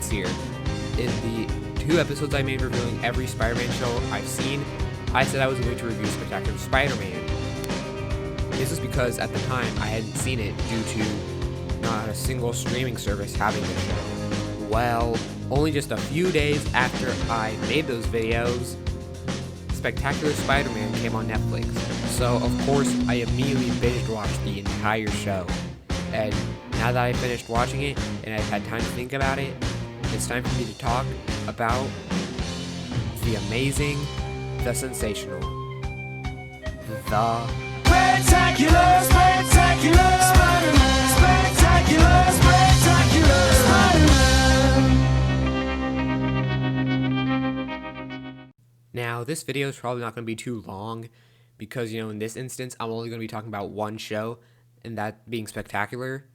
sincere. In the 2 episodes I made reviewing every Spider-Man show I've seen, I said I was going to review Spectacular Spider-Man. This is because at the time I hadn't seen it due to not a single streaming service having the show. Well, only just a few days after I made those videos, Spectacular Spider-Man came on Netflix. So of course I immediately binge watched the entire show. And now that I finished watching it and I've had time to think about it, it's time for me to talk about the amazing, the sensational, the Spectacular, spectacular Spider-Man, spectacular, spectacular Spider-Man. Now, this video is probably not going to be too long because, in this instance, I'm only going to be talking about one show, and that being Spectacular.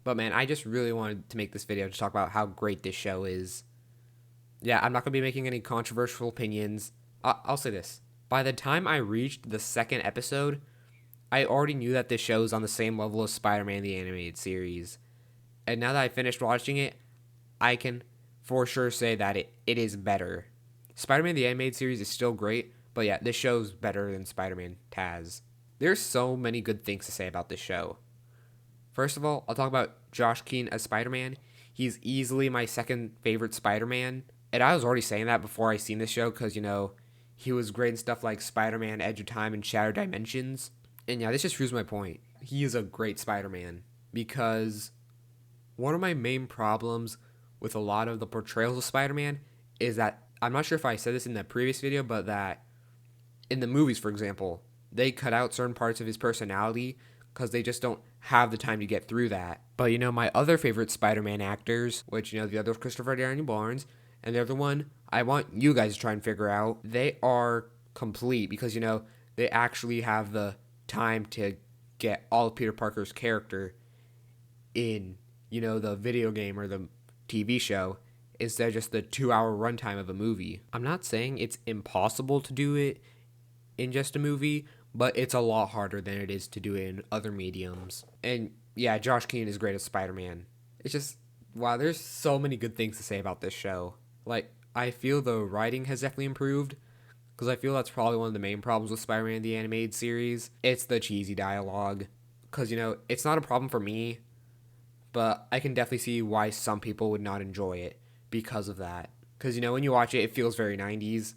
But man, I just really wanted to make this video to talk about how great this show is. Yeah, I'm not going to be making any controversial opinions. I'll say this. By the time I reached the 2nd episode, I already knew that this show is on the same level as Spider-Man the Animated Series. And now that I finished watching it, I can for sure say that it is better. Spider-Man the Animated Series is still great, but yeah, this show's better than Spider-Man Taz. There's so many good things to say about this show. First of all, I'll talk about Josh Keane as Spider-Man. He's easily my second favorite Spider-Man. And I was already saying that before I seen this show because, he was great in stuff like Spider-Man, Edge of Time, and Shattered Dimensions. And yeah, this just proves my point. He is a great Spider-Man because one of my main problems with a lot of the portrayals of Spider-Man is that, I'm not sure if I said this in the previous video, but that in the movies, for example, they cut out certain parts of his personality because they just don't have the time to get through that. But my other favorite Spider-Man actors, which, the other Christopher Daniel Barnes, and the other one I want you guys to try and figure out, they are complete because, they actually have the time to get all of Peter Parker's character in, the video game or the TV show instead of just the 2-hour runtime of a movie. I'm not saying it's impossible to do it in just a movie, but it's a lot harder than it is to do it in other mediums. And yeah, Josh Keane is great as Spider-Man. It's just, wow, there's so many good things to say about this show. Like, I feel the writing has definitely improved, because I feel that's probably one of the main problems with Spider-Man the Animated Series. It's the cheesy dialogue, because, it's not a problem for me, but I can definitely see why some people would not enjoy it because of that. Because, when you watch it, it feels very 90s.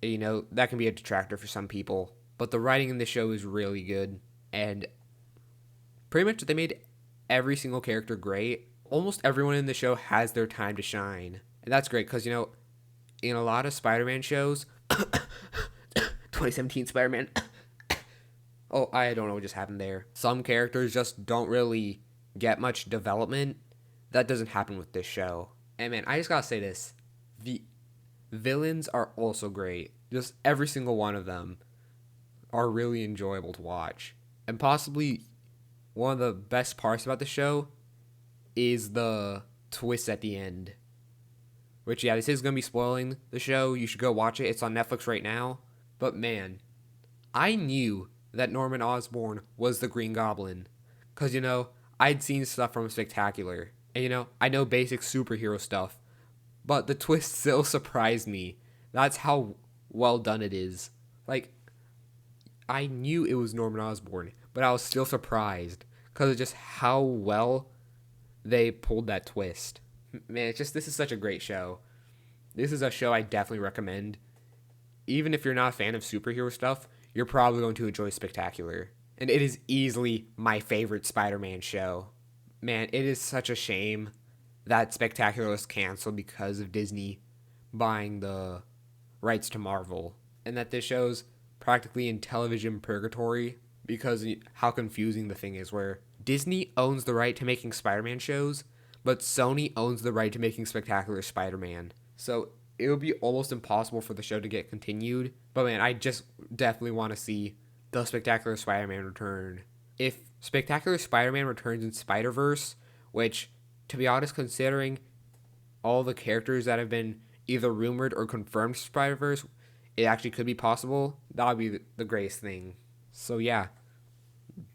That can be a detractor for some people. But the writing in the show is really good, and pretty much they made every single character great. Almost everyone in the show has their time to shine. And that's great because, in a lot of Spider-Man shows, 2017 Spider-Man, oh, I don't know what just happened there. Some characters just don't really get much development. That doesn't happen with this show. And man, I just gotta say this. The villains are also great. Just every single one of them are really enjoyable to watch. And possibly one of the best parts about the show is the twist at the end. Which, yeah, this is going to be spoiling the show. You should go watch it. It's on Netflix right now. But man, I knew that Norman Osborn was the Green Goblin. Because, I'd seen stuff from Spectacular. And, I know basic superhero stuff. But the twist still surprised me. That's how well done it is. Like, I knew it was Norman Osborn, but I was still surprised. Because of just how well they pulled that twist. Man, this is such a great show. This is a show I definitely recommend. Even if you're not a fan of superhero stuff, you're probably going to enjoy Spectacular. And it is easily my favorite Spider-Man show. Man, it is such a shame that Spectacular was canceled because of Disney buying the rights to Marvel. And that this show's practically in television purgatory because how confusing the thing is, where Disney owns the right to making Spider-Man shows, but Sony owns the right to making Spectacular Spider-Man. So it would be almost impossible for the show to get continued. But man, I just definitely want to see the Spectacular Spider-Man return. If Spectacular Spider-Man returns in Spider-Verse, which, to be honest, considering all the characters that have been either rumored or confirmed Spider-Verse, it actually could be possible, that would be the greatest thing. So yeah,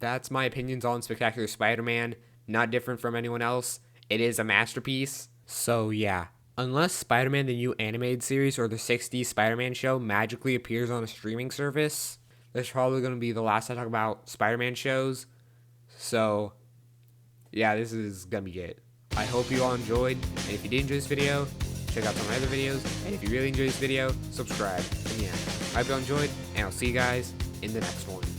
that's my opinions on Spectacular Spider-Man. Not different from anyone else. It is a masterpiece. So yeah, unless Spider-Man the new animated series or the 60s Spider-Man show magically appears on a streaming service, that's probably going to be the last I talk about Spider-Man shows. So yeah, this is going to be it. I hope you all enjoyed, and if you did enjoy this video, check out some of my other videos, and if you really enjoyed this video, subscribe. And yeah, I hope you all enjoyed, and I'll see you guys in the next one.